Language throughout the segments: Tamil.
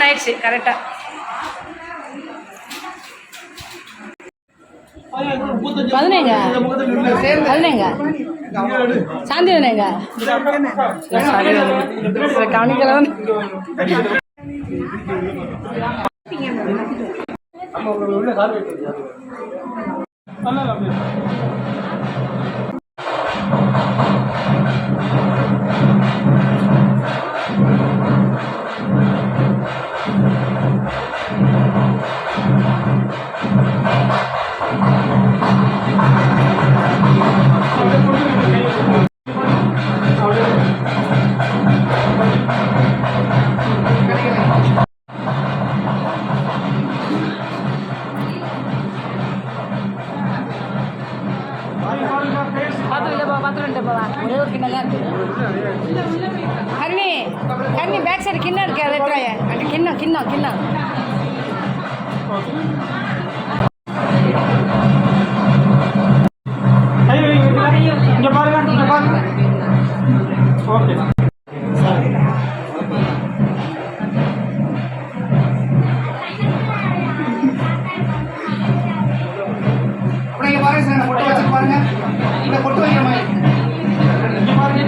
ஆயிடுச்சு கரெக்டா. பதினேங்க சாந்திவனேங்க கவனிக்கலாம். ஒரே ஒரு கிண்ணம் தான் இருக்கு. ஹரிணி ஹரிணி பேக் சைடு கிண்ணம் இருக்கு, அதை எடுத்துறாய. அந்த கிண்ணம் கிண்ணம் கிண்ணம் இங்க பாருங்க, இங்க பாருங்க. ஓகே அப்படியே பாருங்க சார், பொட்டு வச்சு பாருங்க. இந்த பொட்டு வைக்கிற மாதிரி இங்க பாருங்க.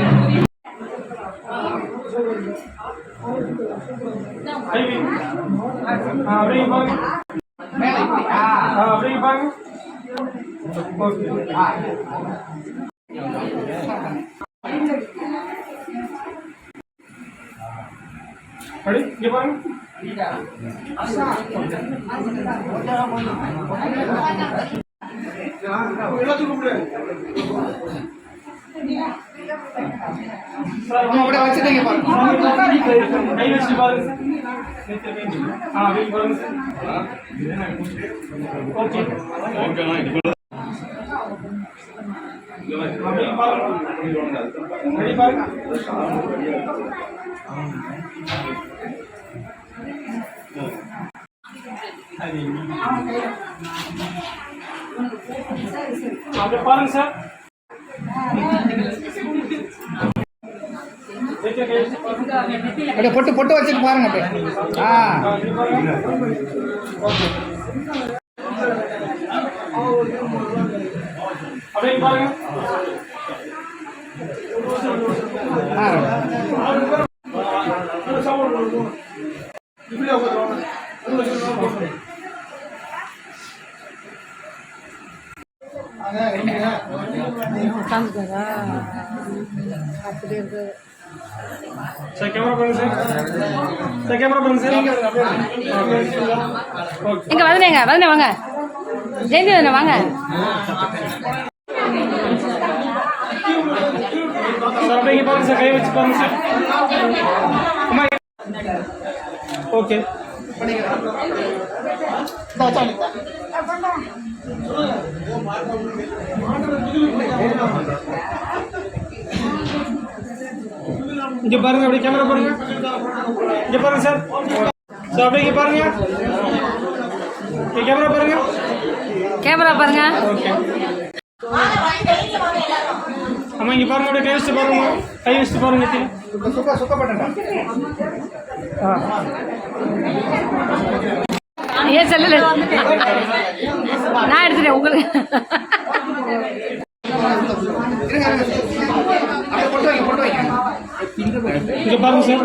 அப்படியே பாருங்க மேல இப்படி. அப்படியே பாருங்க. ஓகே ரெடி இங்க பாருங்க. எல்லாத்துக்கும் கூப்பிடு. அப்படியே வச்சுட்டீங்க பாருங்க. கை வச்சு பாருங்க. அப்படியே பாருங்க. ஓகே ஓகேண்ணா. அப்படியே பாருங்க. ரெடி பாருங்க. அப்படியே பாருங்க சார். அப்படியே பொட்டு பொட்டு வச்சுட்டு பாருங்க. அப்படியே பாருங்க. சார் கேமரா பாருங்க சார். கேமரா பாருங்க சார். இங்க வந்தேங்க வந்தேன் வாங்க. ஜெயந்தி தானே வாங்க. சார் அப்படியே பாருங்க சார், கை வச்சு பாருங்க சார். அம்மா ஓகே இங்க பாருங்க. அப்படியே கேமரா பாருங்க. இங்க பாருங்க சார். சார் அப்படியே இங்க பாருங்க. கேமரா பாருங்க. கேமரா பாருங்க. ஓகே அம்மா இங்க பாருங்க. அப்படியே கை வச்சு பாருங்க. கை வச்சு பாருங்க. ஏன் செல்ல நான் எடுத்துட்டேன் உங்களுக்கு. இங்க பாருங்க சார்.